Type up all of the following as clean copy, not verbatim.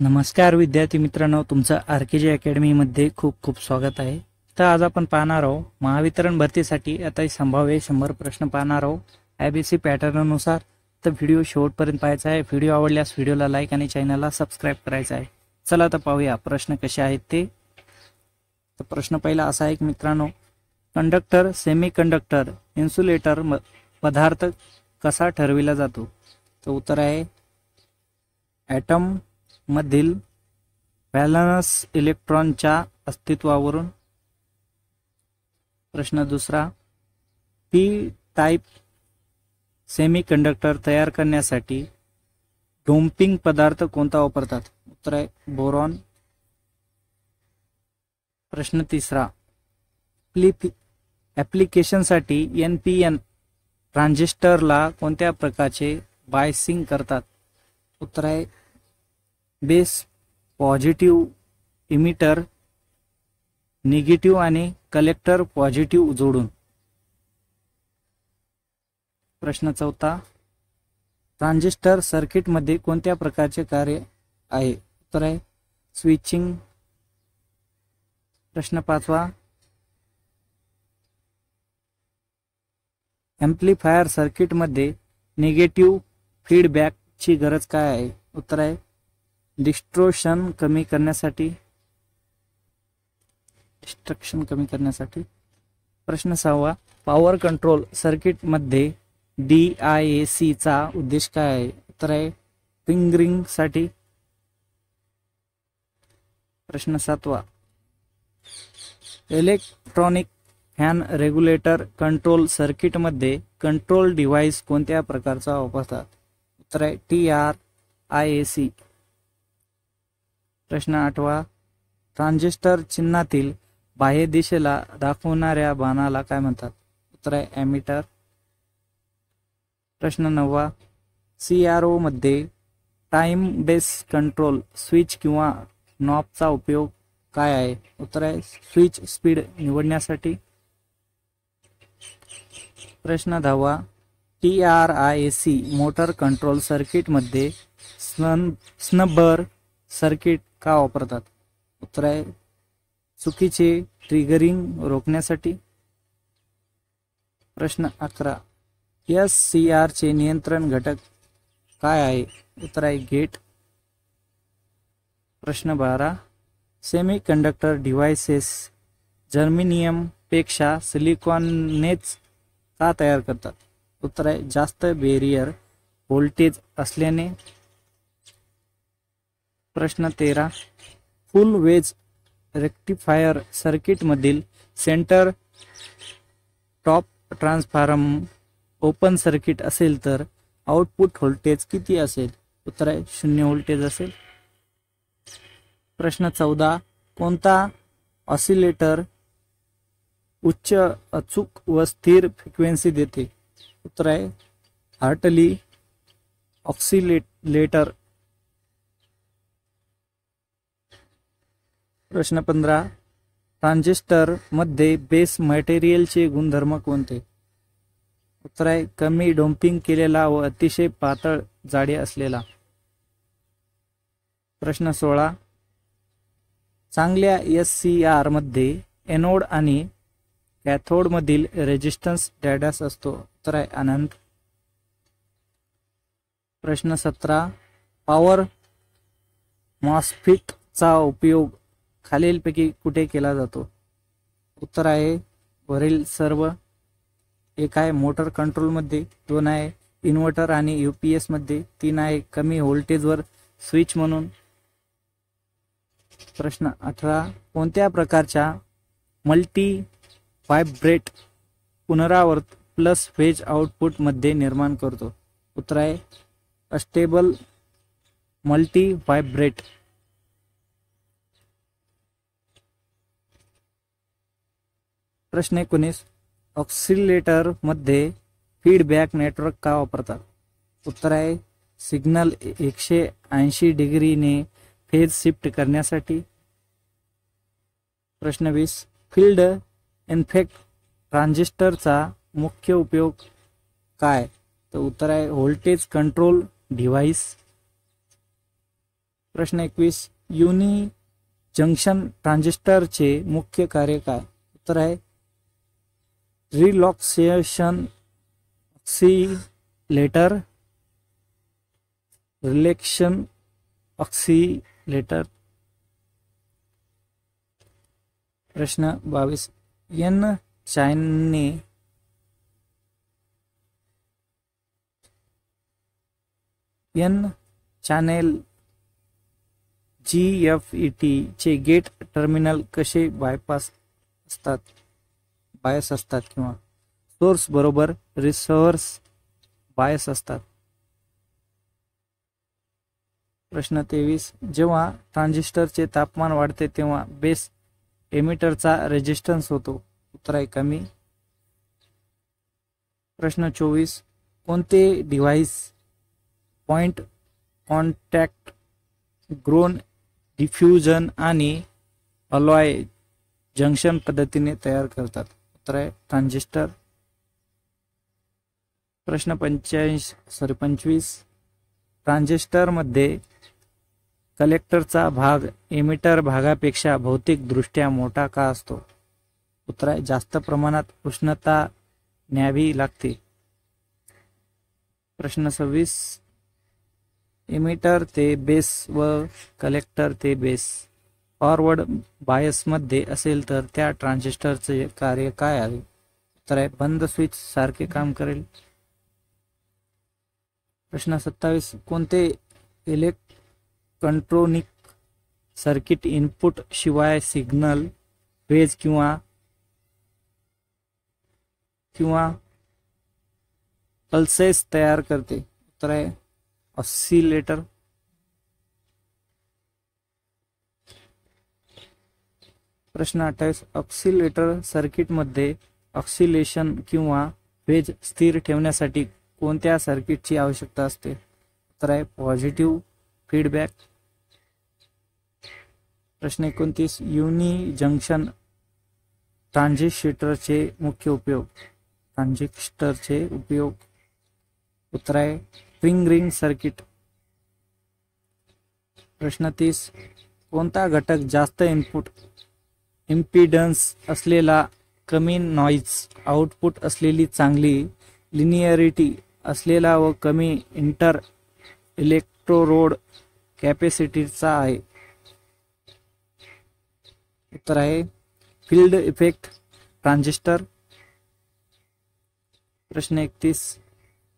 नमस्कार विद्यार्थी मित्रांनो, तुमचं आरकेजी अकॅडमीमध्ये खूप खूप स्वागत आहे. तर आज आपण पाहणार आहोत महावितरण भरतीसाठी आता संभाव्य 100 प्रश्न पाहणार आहोत आयबीसी पॅटर्ननुसार. तर व्हिडिओ शेवटपर्यंत पाहायचा आहे. व्हिडिओ आवडल्यास व्हिडिओला लाईक आणि चॅनलला सबस्क्राईब करायचं आहे. चला तर पाहूया प्रश्न कसे आहेत ते. तर प्रश्न पहिला असा आहे की मित्रांनो, कंडक्टर, सेमी कंडक्टर, इन्सुलेटर पदार्थ कसा ठरविला जातो? तर उत्तर आहे ॲटम मधील व्हॅलन्स इलेक्ट्रॉनच्या अस्तित्वावरून. प्रश्न दुसरा, पी टाईप सेमीकंडक्टर तयार करण्यासाठी डोपिंग पदार्थ कोणता वापरतात? उत्तर आहे बोरॉन. प्रश्न तिसरा, ॲप्लिकेशनसाठी NPN ट्रान्झिस्टरला कोणत्या प्रकारचे बायसिंग करतात? उत्तर आहे बेस पॉझिटिव्ह इमिटर निगेटिव्ह आणि कलेक्टर पॉझिटिव्ह जोडून. प्रश्न चौथा, ट्रान्झिस्टर सर्किटमध्ये कोणत्या प्रकारचे कार्य आहे? उत्तर आहे स्विचिंग. प्रश्न पाचवा, एम्प्लिफायर सर्किटमध्ये निगेटिव्ह फीडबॅकची गरज काय आहे? उत्तर आहे डिस्ट्रक्शन कमी करण्यासाठी. प्रश्न सहावा, पॉवर कंट्रोल सर्किटमध्ये DIAC चा उद्देश काय आहे? उत्तर आहे फिंगरिंग साठी. प्रश्न सातवा, इलेक्ट्रॉनिक फॅन रेग्युलेटर कंट्रोल सर्किटमध्ये कंट्रोल डिव्हाइस कोणत्या प्रकारचा वापरतात? उत्तर आहे TRIAC. प्रश्न आठवा, ट्रान्झिस्टर चिन्हातील बाह्य दिशेला दाखवणाऱ्या बाणाला काय म्हणतात? उत्तर आहे एमिटर. प्रश्न नववा, CRO मध्ये टाइम बेस कंट्रोल स्विच किंवा नॉबचा उपयोग काय आहे? उत्तर आहे स्विच स्पीड निवडण्यासाठी. प्रश्न 10वा, TRIAC मोटर कंट्रोल सर्किटमध्ये स्नबर सर्किट का वापरतात? उत्तर आहे चुकीचे ट्रिगरिंग रोखण्यासाठी. प्रश्न 11, SCR चे नियंत्रण घटक काय आहे? उत्तर आहे गेट. प्रश्न 12, सेमी कंडक्टर डिव्हाइसेस जर्मेनियम पेक्षा सिलिकॉननेच का तयार करतात? उत्तर आहे जास्त बॅरियर व्होल्टेज असल्याने. प्रश्न 13, फुल वेज रेक्टिफायर सर्किटमधील centre top transform open circuit असेल तर आउटपुट व्होल्टेज किती असेल? उत्तर आहे 0 व्होल्टेज असेल. प्रश्न 14, कोणता ऑसिलेटर उच्च अचूक व स्थिर फ्रिक्वेन्सी देते? उत्तर आहे हार्टली ऑसिलेटर. प्रश्न 15, ट्रान्झिस्टर मध्ये बेस मटेरियलचे गुणधर्म कोणते? उत्तर आहे कमी डोपिंग केलेला व अतिशय पातळ जाडी असलेला. प्रश्न 16, चांगल्या SCR मध्ये एनोड आणि कॅथोड मधील रेजिस्टन्स डॅडॅस असतो? उत्तर आहे अनंत. प्रश्न 17, पॉवर मॉस्फेट चा उपयोग खालीलपैकी कुठे केला जातो? उत्तर आहे वरील सर्व. 1 आहे मोटर कंट्रोल मध्ये, 2 आहे इन्व्हर्टर आणि UPS मध्ये, 3 आहे कमी व्होल्टेजवर स्विच म्हणून. प्रश्न 18, कोणत्या प्रकारच्या मल्टी व्हायब्रेट पुनरावर्त प्लस फेज आउटपुट मध्ये निर्माण करतो? उत्तर आहे अस्टेबल मल्टी व्हायब्रेट. प्रश्न 19, ऑक्सिलेटर मध्ये फीडबॅक नेटवर्क का वापरतात? उत्तर आहे सिग्नल 180 डिग्रीने फेज शिफ्ट करण्यासाठी. प्रश्न 20, फील्ड इफेक्ट ट्रान्झिस्टरचा मुख्य उपयोग काय? तर उत्तर आहे व्होल्टेज कंट्रोल डिव्हाइस. प्रश्न 21 युनि जंक्शन ट्रान्झिस्टरचे मुख्य कार्य काय? उत्तर आहे रिलॅक्सेशन ऑक्सिलेटर, रिलेक्शन ऑक्सिलेटर. प्रश्न 22 एन चॅनेल GFET चे गेट टर्मिनल कसे बायस असतात किंवा सोर्स बरोबर रिव्हर्स बायस असतात. प्रश्न 23 जेव्हा ट्रान्झिस्टरचे तापमान वाढते तेव्हा बेस एमिटरचा रेजिस्टन्स होतो. उत्तर आहे कमी. प्रश्न 24 कोणते device point contact grown diffusion आणि अलॉय जंक्शन पद्धतीने तयार करतात? उत्तर आहे ट्रान्झिस्टर. प्रश्न 25 ट्रान्झिस्टर मध्ये कलेक्टरचा भाग एमिटर भागापेक्षा भौतिकदृष्ट्या मोठा का असतो? उत्तर आहे जास्त प्रमाणात उष्णता न्यावी लागते. प्रश्न 26 एमिटर ते बेस व कलेक्टर ते बेस फॉरवर्ड बायस मध्ये असेल तर त्या ट्रान्झिस्टरचे कार्य काय आहे? उत्तर आहे बंद स्विच सारखे काम करेल. प्रश्न 27 कोणते इलेक्ट्रॉनिक सर्किट इनपुट शिवाय सिग्नल फेज किंवा पल्सेस तयार करते? उत्तर आहे ऑसिलेटर. प्रश्न 28 ऑसिलेटर सर्किट मध्ये ऑसिलेशन किंवा फेज स्थिर ठेवण्यासाठी कोणत्या सर्किटची आवश्यकता असते? उत्तर आहे पॉझिटिव्ह फीडबॅक. प्रश्न 29 युनि जंक्शन ट्रान्झिस्टरचे मुख्य उपयोग. उत्तर आहे स्प्रिंग रिंग सर्किट. प्रश्न 30 कोणता घटक जास्त इनपुट इम्पिडन्स असलेला, कमी नॉइज आउटपुट असलेली, चांगली लिनियरिटी असलेला व कमी इंटर इलेक्ट्रोड कॅपॅसिटीचा आहे? उत्तर आहे फील्ड इफेक्ट ट्रान्झिस्टर. प्रश्न 31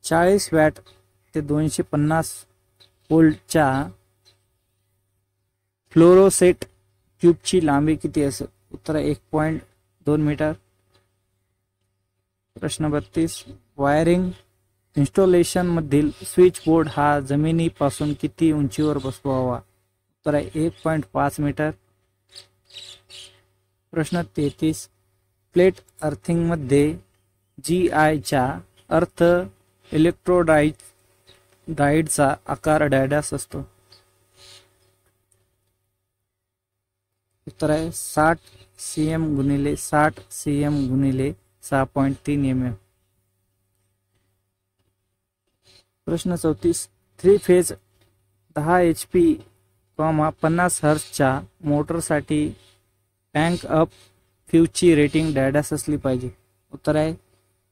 40 वॅट ते 250 व्होल्टच्या फ्लोरोसेंट ट्यूबची लांबी किती असेल? उत्तर आहे 1.2 मीटर. प्रश्न 32 वायरिंग इन्स्टॉलेशन मधील स्विच बोर्ड हा जमिनीपासून किती उंचीवर बसवावा? उत्तर आहे 1.5 मीटर. प्रश्न 33 प्लेट अर्थिंग मध्ये GI चा अर्थ इलेक्ट्रोडाइडचा आकार डॅडॅस असतो? उत्तर आहे 60 cm गुणिले 60 cm गुणिले 6.3 mm. प्रश्न 34 थ्री फेज 10 HP 50 हर्ट्झच्या मोटरसाठी बँक अप फ्यूजची रेटिंग डॅडॅस असली पाहिजे? उत्तर आहे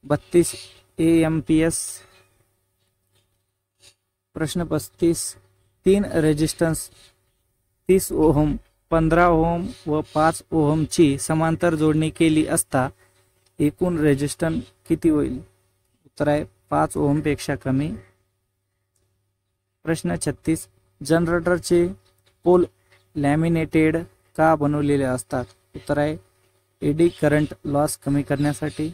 32 amps. प्रश्न 35 तीन रेजिस्टन्स 30 ओहम 15 ओहम व 5 ओहमची समांतर जोडणी केली असता एकूण रेजिस्टन्स किती होईल? उत्तर आहे 5 ओहम पेक्षा कमी. प्रश्न 36 जनरेटरचे पोल लॅमिनेटेड का बनवलेले असतात? उत्तर आहे एडी करंट लॉस कमी करण्यासाठी.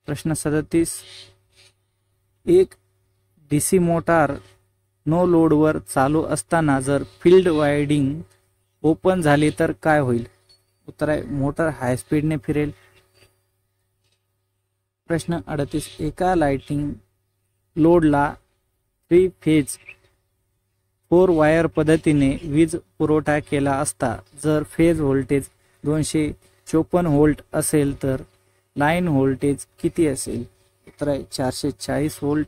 प्रश्न 37 एक DC मोटार नो लोडवर चालू असताना जर फील्ड वायडिंग ओपन झाली तर काय होईल? उत्तर आहे मोटर हाय स्पीडने फिरेल. प्रश्न 38 एका लाइटिंग लोडला 3 फेज 4 वायर पद्धतीने वीज पुरवठा केला असता जर फेज व्होल्टेज 254 व्होल्ट असेल तर लाईन व्होल्टेज किती असेल? उत्तर आहे 440 व्होल्ट.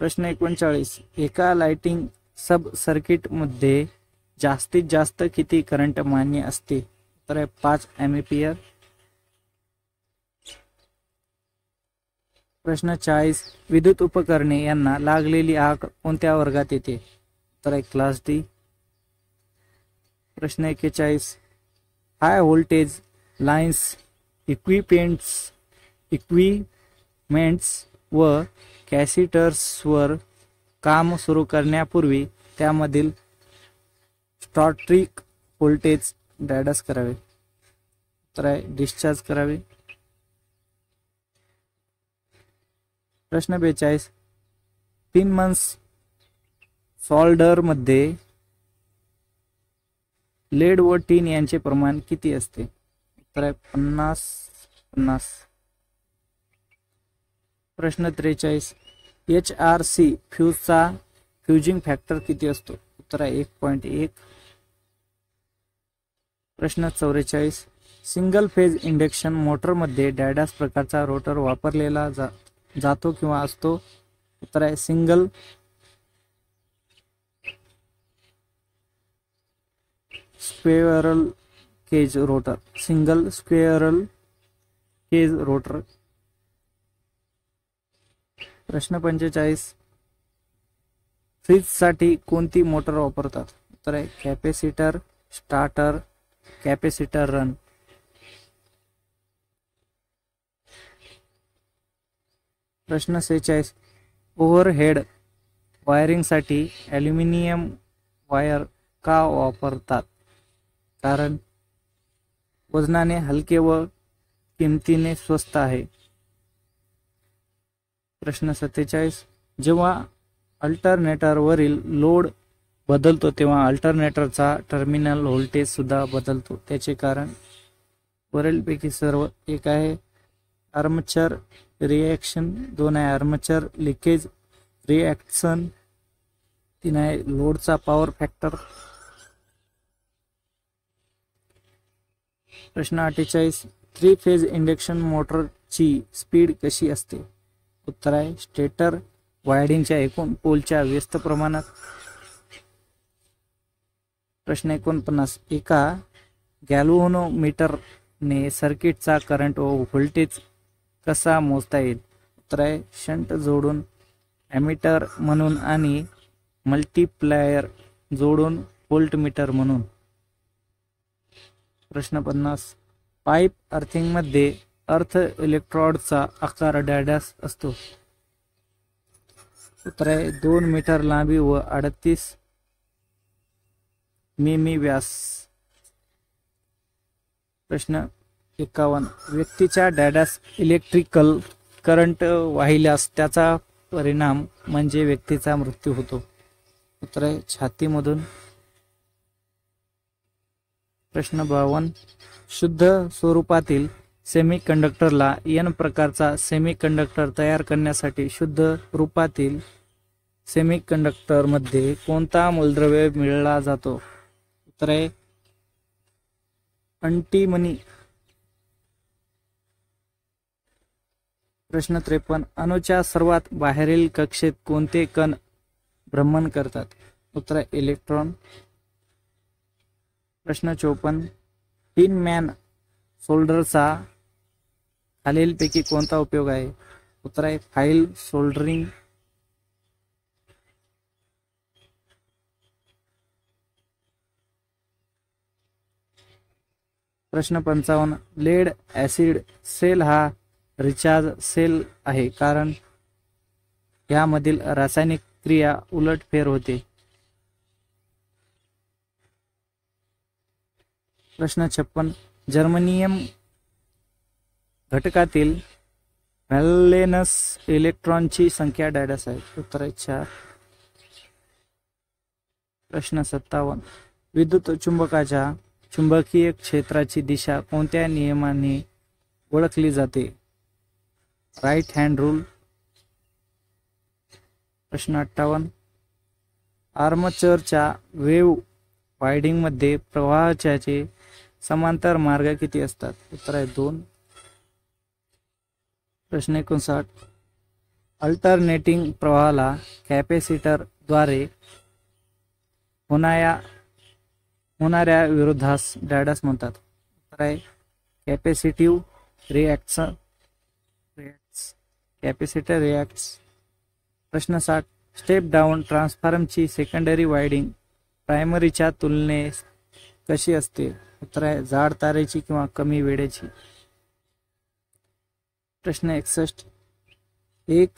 प्रश्न 39, एका लाइटिंग सब सर्किट मध्ये जास्तीत जास्त किती करंट मान्य असते? तर 5 एम्पियर. प्रश्न 40, विद्युत उपकरणे यांना लागलेली आग कोणत्या वर्गात येते? तर क्लास डी. प्रश्न 41, हाय व्होल्टेज लाईन्स इक्विपमेंट्स व कॅसिटर्सवर काम सुरू करण्यापूर्वी त्यामधील स्टॅटिक व्होल्टेज डॅडस करावे? तर डिस्चार्ज करावे. प्रश्न 42, 3 मंथ्स सोल्डरमध्ये लेड व टीन यांचे प्रमाण किती असते? तर 50-50. प्रश्न 43, HRC फ्यूजचा फ्युजिंग फॅक्टर किती असतो? उत्तर 1.1. प्रश्न 44, सिंगल फेज इंडक्शन मोटरमध्ये डॅडॅश प्रकारचा रोटर वापरलेला जातो किंवा असतो? उत्तर आहे single squirrel cage rotor. Single squirrel cage rotor. प्रश्न 45, फ्रीजसाठी कोणती मोटर वापरतात? उत्तर आहे कॅपॅसिटर स्टार्टर, कॅपॅसिटर रन. प्रश्न 46, ओव्हरहेड वायरिंगसाठी ॲल्युमिनियम वायर का वापरतात? कारण वजनाने हलके व किमतीने स्वस्त आहे. प्रश्न 47, जेव्हा अल्टरनेटरवरील लोड बदलतो तेव्हा अल्टरनेटरचा टर्मिनल व्होल्टेज सुद्धा बदलतो. त्याचे कारण वरीलपैकी सर्व एक आहे आर्मेचर रिएक्शन, 2 आहे आर्मेचर लिकेज रिएक्शन, 3 आहे लोडचा पॉवर फॅक्टर. प्रश्न 48, 3 फेज इंडक्शन मोटरची स्पीड कशी असते? उत्तर आहे स्टेटर वायडिंगच्या एकूण पोलच्या व्यस्त प्रमाणात. प्रश्न 49, एका गॅल्व्हनोमीटरने सर्किटचा करंट व व्होल्टेज कसा मोजता येईल? उत्तर आहे शंट जोडून, ॲमीटर म्हणून आणि मल्टीप्लायर जोडून व्होल्टमीटर म्हणून. प्रश्न 50, पाईप अर्थिंगमध्ये अर्थ इलेक्ट्रोडचा आकार डॅडॅश असतो? उत्तर आहे 2 मीटर लांबी व 38 मिमी व्यास. प्रश्न 51, व्यक्तीच्या डॅडॅश इलेक्ट्रिकल करंट वाहिल्यास त्याचा परिणाम म्हणजे व्यक्तीचा मृत्यू होतो? उत्तर आहे छातीमधून. प्रश्न 52, शुद्ध स्वरूपातील सेमीकंडक्टरला एन प्रकारचा सेमीकंडक्टर तयार करण्यासाठी शुद्ध रूपातील सेमीकंडक्टरमध्ये कोणता मूलद्रव्य मिळला जातो? उत्तर आहे अंटीमनी. प्रश्न 53, अणूच्या सर्वात बाहेरील कक्षेत कोणते कण भ्रमण करतात? उत्तर आहे इलेक्ट्रॉन. प्रश्न 54, टिन मॅन सोल्डरचा खालीलपैकी कोणता उपयोग आहे? उत्तर आहे फाईल सोल्डरिंग. प्रश्न 55, लेड ॲसिड सेल हा रिचार्ज सेल आहे कारण यामधील रासायनिक क्रिया उलटफेर होते. प्रश्न 56, जर्मेनियम घटकातील व्हॅलेन्स इलेक्ट्रॉनची संख्या डॅडॅश आहे? उत्तर आहे 4. प्रश्न 57, विद्युत चुंबकाच्या चुंबकीय क्षेत्राची दिशा कोणत्या नियमाने ओळखली जाते? Right hand rule. प्रश्न 58, आर्मचरच्या वेव्ह वायडिंगमध्ये प्रवाहाचे समांतर मार्ग किती असतात? उत्तर आहे 2. प्रश्न 59, अल्टरनेटिंग प्रवाहाला कॅपॅसिटरद्वारे होणाऱ्या विरोधास डॅडस म्हणतात. तर आहे कॅपॅसिटिव्ह रिॲक्शन कॅपॅसिटर रिॲक्ट्स. प्रश्न 60. स्टेप डाऊन ट्रान्सफॉर्मरची सेकंडरी वायडिंग प्रायमरीच्या तुलनेत कशी असते? उत्तर आहे जाड तारेची किंवा कमी वेळेची. प्रश्न 61. एक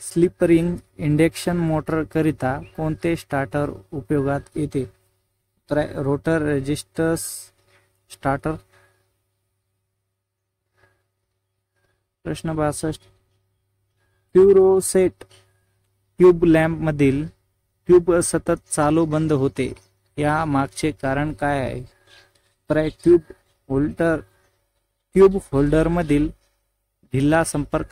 स्लिप रिंग इंडक्शन मोटर करिता कोणते स्टार्टर उपयोगात येते? उत्तर आहे रोटर रेजिस्टर्स स्टार्टर. प्रश्न 62. फ्लोरोसेंट ट्यूब लॅम्प मधील ट्यूब सतत चालू बंद होते या मागचे कारण काय आहे? तर ट्यूब होल्डर मधील ढिला संपर्क.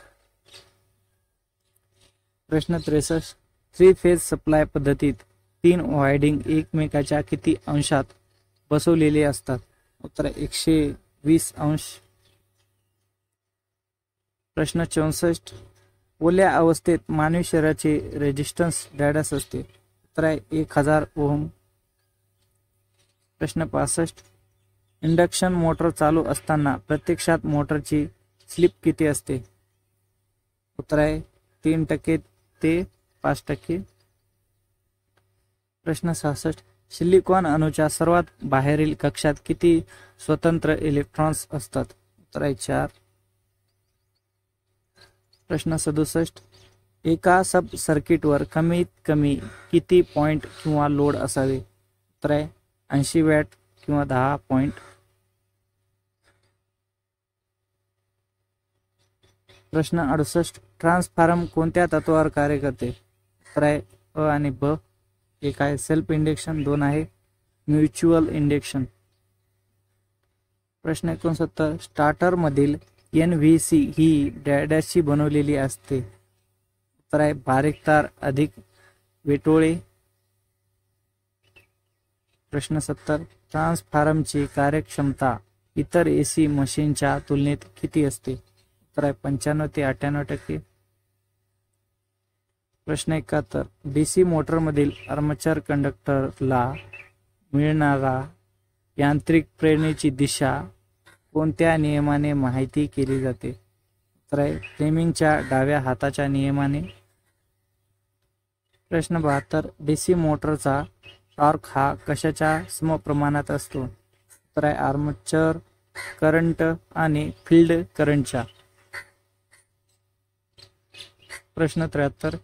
प्रश्न 63. 3 फेज सप्लाय पद्धतीत 3 वायडिंग एकमेकाच्या किती अंशात बसवलेले असतात? उत्तर 120 अंश. प्रश्न 64. ओल्या अवस्थेत मानवी शरीराचे रेजिस्टन्स डॅडस असते? उत्तर आहे 1000 ओहम. प्रश्न 65. इंडक्शन मोटर चालू असताना प्रत्यक्षात मोटरची स्लिप किती असते? उत्तर आहे 3% ते 5%. प्रश्न 66. सिलिकॉन अणूच्या सर्वात बाहेरील कक्षात किती स्वतंत्र इलेक्ट्रॉन्स असतात? उत्तर आहे 4. प्रश्न 67. एका सब सर्किटवर कमीत कमी किती पॉइंट किंवा लोड असावे? उत्तर आहे 80 वॅट किंवा 10 पॉइंट. प्रश्न 68. ट्रान्सफॉर्मर कोणत्या तत्वावर कार्य करते? उत्तर आहे अ आणि ब. एक आहे सेल्फ इंडक्शन, 2 आहे म्युच्युअल इंडक्शन. प्रश्न 69. स्टार्टर मधील NVC ही डॅडॅशची बनवलेली असते? उत्तर आहे बारीक तार अधिक वेटोळे. प्रश्न 70. ट्रान्सफॉर्मरची कार्यक्षमता इतर AC मशीनच्या तुलनेत किती असते? उत्तर आहे 95 ते 98%. प्रश्न 71. DC मोटरमधील आर्मेचर कंडक्टरला मिळणारा यांत्रिक प्रेरणेची दिशा कोणत्या नियमाने माहिती केली जाते? उत्तर आहे फ्लेमिंगच्या डाव्या हाताच्या नियमाने. प्रश्न 72. DC मोटरचा टॉर्क हा कशाच्या समप्रमाणात असतो? उत्तर आहे आर्मेचर करंट आणि फील्ड करंटच्या. प्रश्न 73.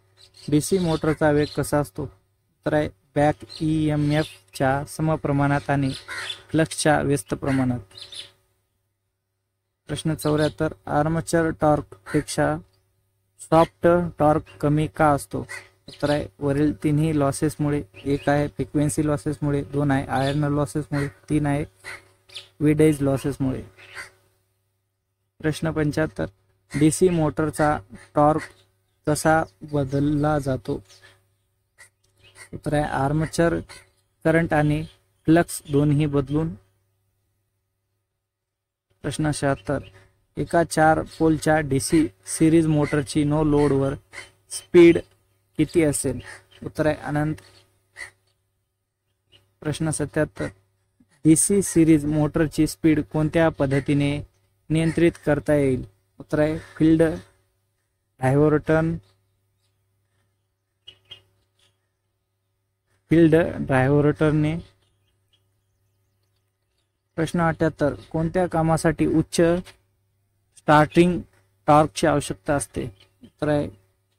DC मोटरचा वेग कसा असतो? उत्तर आहे बॅक EMF च्या समप्रमाणात आणि फ्लक्सच्या व्यस्त प्रमाणात. प्रश्न 74. आर्मेचर टॉर्क पेक्षा सॉफ्ट टॉर्क कमी का असतो? उत्तर आहे वरील तिन्ही लॉसेसमुळे. 1 आहे फ्रिक्वेन्सी लॉसेसमुळे, 2 आहे आयर्न लॉसेसमुळे, 3 आहे विडेज लॉसेसमुळे. प्रश्न 75. DC मोटरचा टॉर्क कसा बदलला जातो? उत्तर आहे आर्मेचर करंट आणि फ्लक्स दोन्ही बदलून. प्रश्न 76. एका 4 पोलच्या DC सिरीज मोटरची नो लोडवर स्पीड किती असेल? उत्तर आहे अनंत. प्रश्न 77. DC सिरीज मोटरची स्पीड कोणत्या पद्धतीने नियंत्रित करता येईल? उत्तर आहे फील्ड डायव्हर्टरने. प्रश्न 78. कोणत्या कामासाठी उच्च स्टार्टिंग टॉर्कची आवश्यकता असते? उत्तर आहे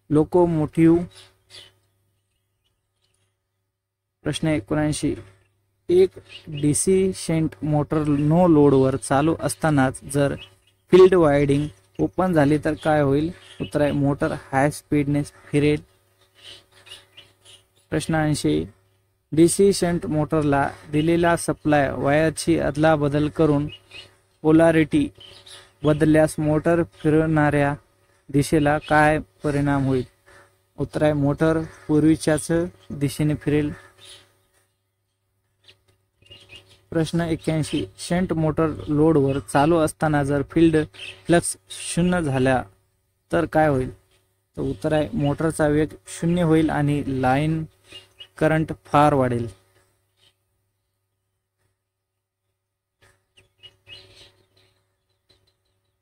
लोकोमोटिव्ह. प्रश्न 79. एक DC शंट मोटर नो लोडवर चालू असतानाच जर फील्ड वायडिंग ओपन झाली तर काय होईल? उत्तर आहे मोटर हाय स्पीडने फिरेल. प्रश्न 80. DC शंट मोटरला दिलेला सप्लाय वायरची अदलाबदल करून पोलॅरिटी बदलल्यास मोटर फिरणाऱ्या दिशेला काय परिणाम होईल? उत्तर आहे मोटर पूर्वीच्याच दिशेने फिरेल. प्रश्न 81. शंट मोटर लोडवर चालू असताना जर फील्ड फ्लक्स 0 झाला तर काय होईल? तर उत्तर आहे मोटरचा वेग 0 होईल आणि लाईन करंट फार वाढेल.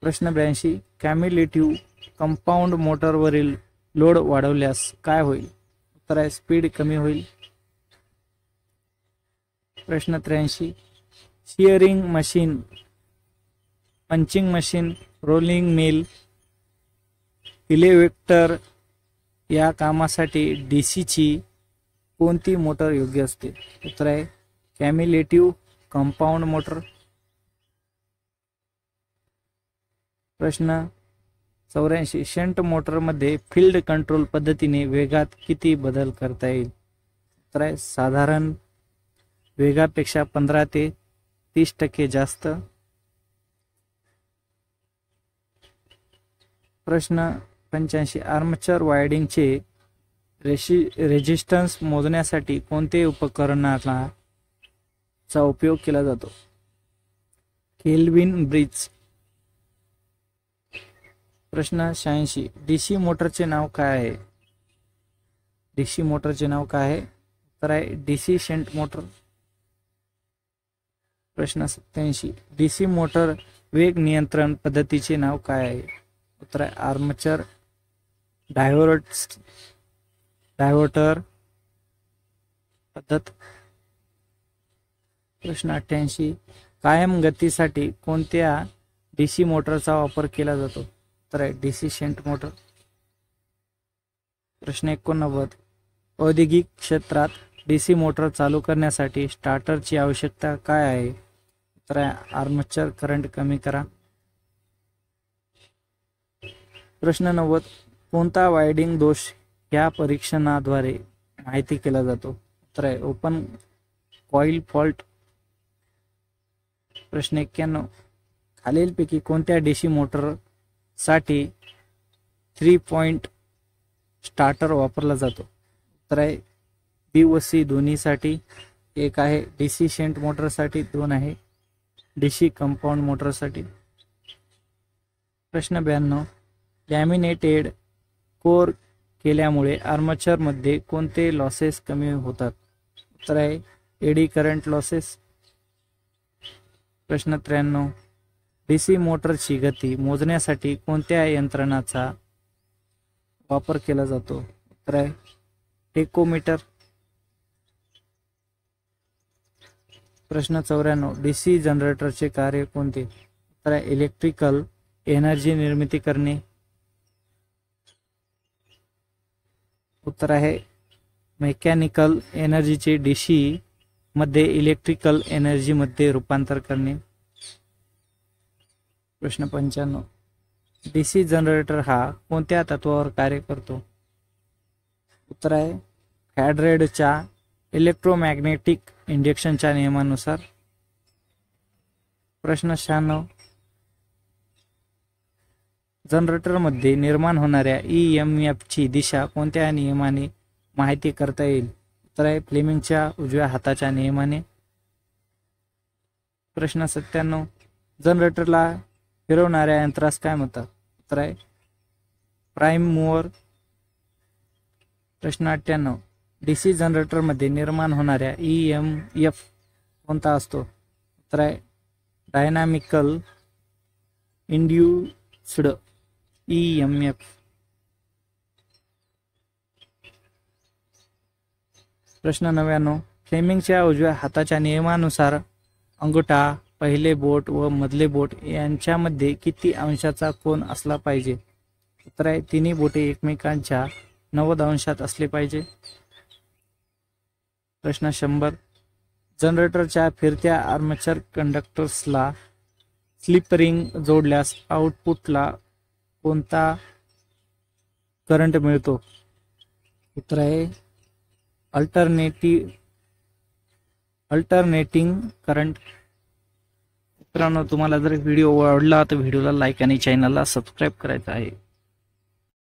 प्रश्न 82 कॅम्युलेटिव्ह कंपाऊंड मोटरवरील लोड वाढवल्यास काय होईल? उत्तर आहे स्पीड कमी होईल. प्रश्न 83 shearing machine, punching machine, rolling mill, elevator या कामासाठी डीसी ची कोणती मोटर योग्य असते? उत्तर आहे कॅम्युलेटिव्ह कंपाऊंड मोटर. प्रश्न 84 शंट मोटरमध्ये फील्ड कंट्रोल पद्धतीने वेगात किती बदल करता येईल? उत्तर आहे साधारण वेगापेक्षा 15 ते 30% जास्त. प्रश्न 85 आर्मेचर वायडिंगचे रेजिस्टन्स मोजण्यासाठी कोणते उपकरणाचा उपयोग केला जातो? Kelvin bridge. प्रश्न 86 डीसी मोटरचे नाव काय आहे? डीसी मोटरचे नाव काय आहे? उत्तर आहे डीसी शंट मोटर. प्रश्न 87 डीसी मोटर वेग नियंत्रण पद्धतीचे नाव काय आहे? उत्तर आहे आर्मेचर डायव्हर्टर पद्धत. प्रश्न 88 कायम गतीसाठी कोणत्या डीसी मोटरचा वापर केला जातो? उत्तर आहे डीसी शंट मोटर. प्रश्न 89 औद्योगिक क्षेत्रात डीसी मोटर चालू करण्यासाठी स्टार्टरची आवश्यकता काय आहे? उत्तर आहे आर्मेचर करंट कमी करा. प्रश्न 90 कोणता वायडिंग दोष या परीक्षणाद्वारे माहिती केला जातो? उत्तर आहे ओपन कॉईल फॉल्ट. प्रश्न 91 खालीलपैकी कोणत्या डीसी मोटर साठी 3 पॉइंट स्टार्टर वापरला जातो? उत्तर आहे बी व सी दोन्हीसाठी. एक आहे डीसी शंट मोटरसाठी, 2 आहे डीसी कंपाऊंड मोटरसाठी. प्रश्न 92 लॅमिनेटेड कोर केल्यामुळे आर्मेचर मध्ये कोणते लॉसेस कमी होतात? उत्तर आहे एडी करंट लॉसेस. प्रश्न 93 डीसी मोटरची गती मोजण्यासाठी कोणत्या यंत्रणाचा वापर केला जातो? उत्तर आहे टेकोमीटर. प्रश्न 94 डीसी जनरेटरचे कार्य कोणते? उत्तर आहे इलेक्ट्रिकल एनर्जी निर्मिती करणे. उत्तर आहे मेकॅनिकल एनर्जीचे डीसी मध्ये इलेक्ट्रिकल एनर्जी मध्ये रूपांतर करणे. प्रश्न 95 डीसी जनरेटर हा कोणत्या तत्वावर कार्य करतो? उत्तर आहे फॅराडेच्या इलेक्ट्रोमॅग्नेटिक इंडक्शनच्या नियमानुसार. प्रश्न 96 जनरेटरमध्ये निर्माण होणाऱ्या EMF ची दिशा कोणत्या नियमाने माहिती करता येईल? उत्तर आहे फ्लेमिंगच्या उजव्या हाताच्या नियमाने. प्रश्न 97 जनरेटरला फिरवणाऱ्या यंत्रास काय म्हणतात? उत्तर आहे प्राइम मूवर. प्रश्न 98 डीसी जनरेटरमध्ये निर्माण होणाऱ्या EMF कोणता असतो? उत्तर आहे डायनामिकल इंड्युस्ड EMF. प्रश्न 99 फ्लेमिंगच्या उजव्या हाताच्या नियमानुसार अंगठा, पहिले बोट व मधले बोट यांच्यामध्ये किती अंशाचा कोन असला पाहिजे? उत्तर आहे तिन्ही बोटे एकमेकांच्या 90 अंशात असले पाहिजे. प्रश्न 100 जनरेटरच्या फिरत्या आर्मेचर कंडक्टर्सला स्लिप रिंग जोडल्यास आउटपुटला कोणता करंट मिळतो? उत्तर आहे अल्टरनेटिंग करंट. मित्रांनो तुम्हाला जर व्हिडिओ आवडला तर व्हिडिओला लाईक आणि चॅनलला सबस्क्राईब करायचं आहे.